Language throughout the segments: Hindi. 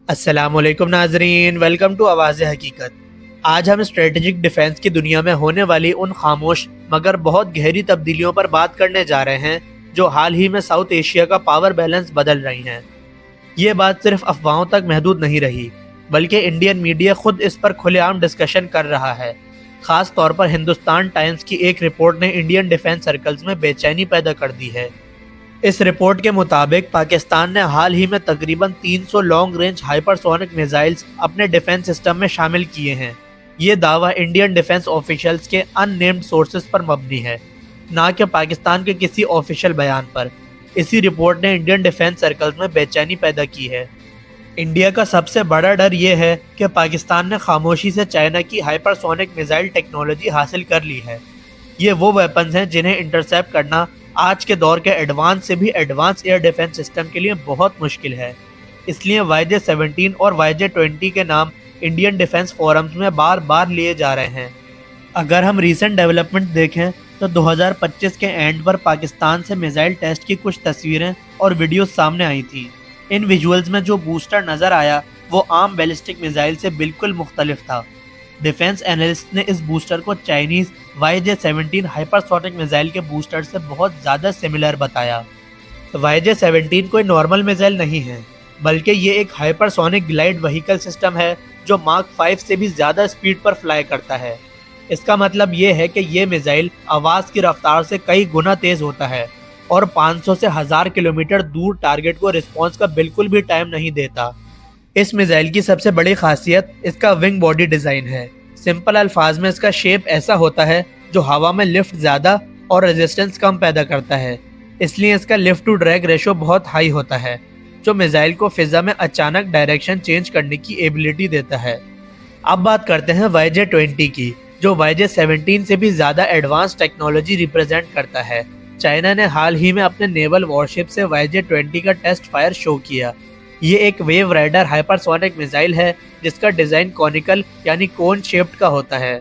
अस्सलामुअलैकुम नाजरीन, वेलकम टू आवाज़ हकीकत। आज हम स्ट्रेटेजिक डिफेंस की दुनिया में होने वाली उन खामोश मगर बहुत गहरी तब्दीलियों पर बात करने जा रहे हैं जो हाल ही में साउथ एशिया का पावर बैलेंस बदल रही हैं। ये बात सिर्फ अफवाहों तक महदूद नहीं रही, बल्कि इंडियन मीडिया खुद इस पर खुलेआम डिस्कशन कर रहा है। खास तौर पर हिंदुस्तान टाइम्स की एक रिपोर्ट ने इंडियन डिफेंस सर्कल्स में बेचैनी पैदा कर दी है। इस रिपोर्ट के मुताबिक पाकिस्तान ने हाल ही में तकरीबन 300 लॉन्ग रेंज हाइपरसोनिक मिसाइल्स अपने डिफेंस सिस्टम में शामिल किए हैं। ये दावा इंडियन डिफेंस ऑफिशियल्स के अननेम्ड सोर्सेज पर मबनी है, ना कि पाकिस्तान के किसी ऑफिशियल बयान पर। इसी रिपोर्ट ने इंडियन डिफेंस सर्कल्स में बेचैनी पैदा की है। इंडिया का सबसे बड़ा डर ये है कि पाकिस्तान ने खामोशी से चाइना की हाइपरसोनिक मिसाइल टेक्नोलॉजी हासिल कर ली है। ये वो वेपन्स हैं जिन्हें इंटरसेप्ट करना आज के दौर के एडवांस से भी एडवांस एयर डिफेंस सिस्टम के लिए बहुत मुश्किल है। इसलिए YJ-17 और YJ-20 के नाम इंडियन डिफेंस फोरम्स में बार बार लिए जा रहे हैं। अगर हम रीसेंट डेवलपमेंट देखें तो 2025 के एंड पर पाकिस्तान से मिसाइल टेस्ट की कुछ तस्वीरें और वीडियोस सामने आई थी। इन विजुअल्स में जो बूस्टर नज़र आया वो आम बैलिस्टिक मिसाइल से बिल्कुल मुख्तलिफ था। डिफेंस एनालिस्ट ने इस बूस्टर को चाइनीज़ YJ-17 हाइपरसोनिक मिसाइल के बूस्टर से बहुत ज़्यादा सिमिलर बताया। YJ-17 कोई नॉर्मल मिसाइल नहीं है, बल्कि ये एक हाइपरसोनिक ग्लाइड व्हीकल सिस्टम है जो मार्क 5 से भी ज़्यादा स्पीड पर फ्लाई करता है। इसका मतलब ये है कि ये मिसाइल आवाज़ की रफ्तार से कई गुना तेज़ होता है और 500 से 1000 किलोमीटर दूर टारगेट को रिस्पॉन्स का बिल्कुल भी टाइम नहीं देता। इस मिसाइल की सबसे बड़ी खासियत इसका विंग बॉडी डिज़ाइन है। सिंपल अल्फाज में इसका शेप ऐसा होता है जो हवा में लिफ्ट ज़्यादा और रेजिस्टेंस कम पैदा करता है। इसलिए इसका लिफ्ट टू ड्रैग रेशो बहुत हाई होता है, जो मिसाइल को फिजा में अचानक डायरेक्शन चेंज करने की एबिलिटी देता है। अब बात करते हैं YJ-20 की, जो YJ-17 से भी ज़्यादा एडवांस टेक्नोलॉजी रिप्रेजेंट करता है। चाइना ने हाल ही में अपने नेवल वॉरशिप से YJ-20 का टेस्ट फायर शो किया। ये एक वेव राइडर हाइपरसोनिक मिसाइल है जिसका डिज़ाइन कॉनिकल यानी कोन शेप्ड का होता है।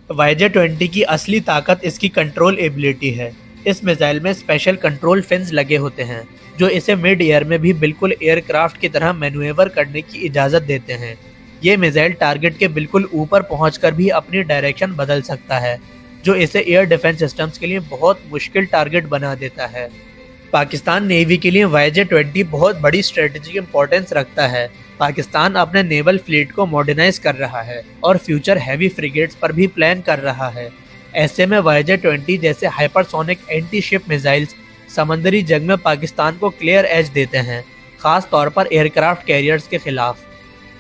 YJ-20 की असली ताकत इसकी कंट्रोल एबिलिटी है। इस मिसाइल में स्पेशल कंट्रोल फिन्स लगे होते हैं जो इसे मिड एयर में भी बिल्कुल एयरक्राफ्ट की तरह मैन्यूवर करने की इजाज़त देते हैं। ये मिसाइल टारगेट के बिल्कुल ऊपर पहुंचकर भी अपनी डायरेक्शन बदल सकता है, जो इसे एयर डिफेंस सिस्टम्स के लिए बहुत मुश्किल टारगेट बना देता है। पाकिस्तान नेवी के लिए YJ-20 बहुत बड़ी स्ट्रेटेजिक इंपॉर्टेंस रखता है। पाकिस्तान अपने नेवल फ्लीट को मॉडर्नाइज कर रहा है और फ्यूचर हैवी फ्रिगेट्स पर भी प्लान कर रहा है। ऐसे में YJ-20 जैसे हाइपरसोनिक एंटी शिप मिसाइल्स समंदरी जंग में पाकिस्तान को क्लियर एज देते हैं, खास तौर पर एयरक्राफ्ट कैरियर्स के खिलाफ।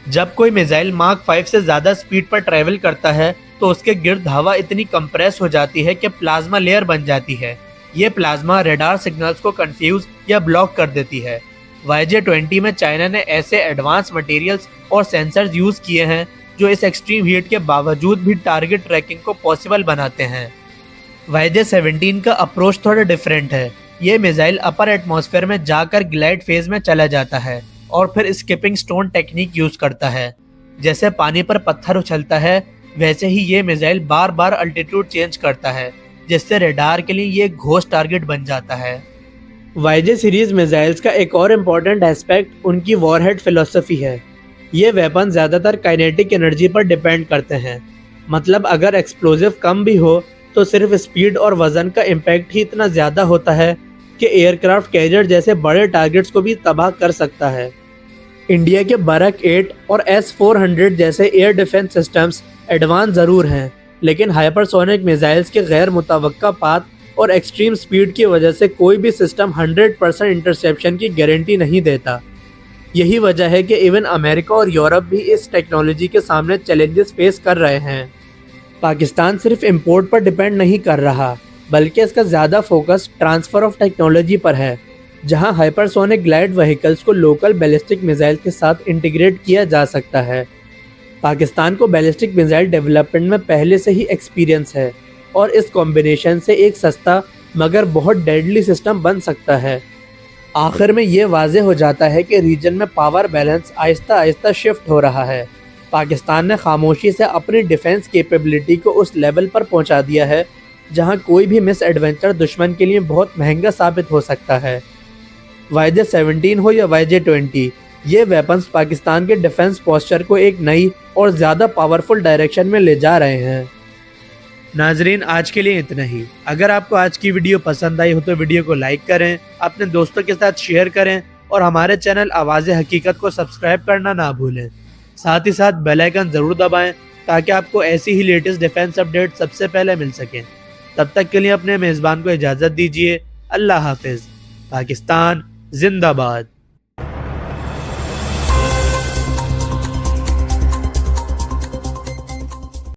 जब कोई मिसाइल मार्क 5 से ज़्यादा स्पीड पर ट्रैवल करता है तो उसके गिर्द हवा इतनी कंप्रेस हो जाती है कि प्लाज्मा लेयर बन जाती है। ये प्लाज्मा रडार सिग्नल्स को कंफ्यूज या ब्लॉक कर देती है। YJ-20 में चाइना ने ऐसे एडवांस मटेरियल्स और सेंसर्स यूज़ किए हैं जो इस एक्सट्रीम हीट के बावजूद भी टारगेट ट्रैकिंग को पॉसिबल बनाते हैं। YJ-17 का अप्रोच थोड़ा डिफरेंट है। ये मिसाइल अपर एटमॉस्फेयर में जाकर ग्लाइड फेज में चला जाता है और फिर स्किपिंग स्टोन टेक्निक यूज़ करता है। जैसे पानी पर पत्थर उछलता है, वैसे ही ये मिसाइल बार बार अल्टीट्यूड चेंज करता है, जिससे रडार के लिए ये घोस्ट टारगेट बन जाता है। YJ सीरीज मिसाइल्स का एक और इम्पॉर्टेंट एस्पेक्ट उनकी वॉरहेड फिलॉसफी है। ये वेपन ज़्यादातर काइनेटिक एनर्जी पर डिपेंड करते हैं। मतलब अगर एक्सप्लोजिव कम भी हो तो सिर्फ स्पीड और वज़न का इम्पैक्ट ही इतना ज़्यादा होता है कि एयरक्राफ्ट कैरियर जैसे बड़े टारगेट्स को भी तबाह कर सकता है। इंडिया के बरक 8 और S-400 जैसे एयर डिफेंस सिस्टम्स एडवांस ज़रूर हैं, लेकिन हाइपरसोनिक मिसाइल्स के गैर मुतवक्का पाथ और एक्सट्रीम स्पीड की वजह से कोई भी सिस्टम 100% इंटरसेप्शन की गारंटी नहीं देता। यही वजह है कि इवन अमेरिका और यूरोप भी इस टेक्नोलॉजी के सामने चैलेंजेस फेस कर रहे हैं। पाकिस्तान सिर्फ इंपोर्ट पर डिपेंड नहीं कर रहा, बल्कि इसका ज़्यादा फोकस ट्रांसफ़र ऑफ टेक्नोलॉजी पर है, जहां हाइपरसोनिक ग्लाइड व्हीकल्स को लोकल बैलिस्टिक मिसाइल के साथ इंटीग्रेट किया जा सकता है। पाकिस्तान को बैलिस्टिक मिसाइल डेवलपमेंट में पहले से ही एक्सपीरियंस है और इस कॉम्बिनेशन से एक सस्ता मगर बहुत डेडली सिस्टम बन सकता है। आखिर में ये वाज़ेह हो जाता है कि रीजन में power balance Aahista Aahista shift हो रहा है। पाकिस्तान ने खामोशी से अपनी डिफेंस कैपेबिलिटी को उस लेवल पर पहुंचा दिया है जहां कोई भी मिस एडवेंचर दुश्मन के लिए बहुत महंगा साबित हो सकता है। YJ-17 हो या YJ-20, ये वेपन्स पाकिस्तान के डिफेंस पोस्चर को एक नई और ज़्यादा पावरफुल डायरेक्शन में ले जा रहे हैं। नाजरीन, आज के लिए इतना ही। अगर आपको आज की वीडियो पसंद आई हो तो वीडियो को लाइक करें, अपने दोस्तों के साथ शेयर करें और हमारे चैनल आवाज़े हकीकत को सब्सक्राइब करना ना भूलें। साथ ही साथ बेल आइकन ज़रूर दबाएं ताकि आपको ऐसी ही लेटेस्ट डिफेंस अपडेट सबसे पहले मिल सकें। तब तक के लिए अपने मेज़बान को इजाज़त दीजिए। अल्लाह हाफिज़। पाकिस्तान जिंदाबाद।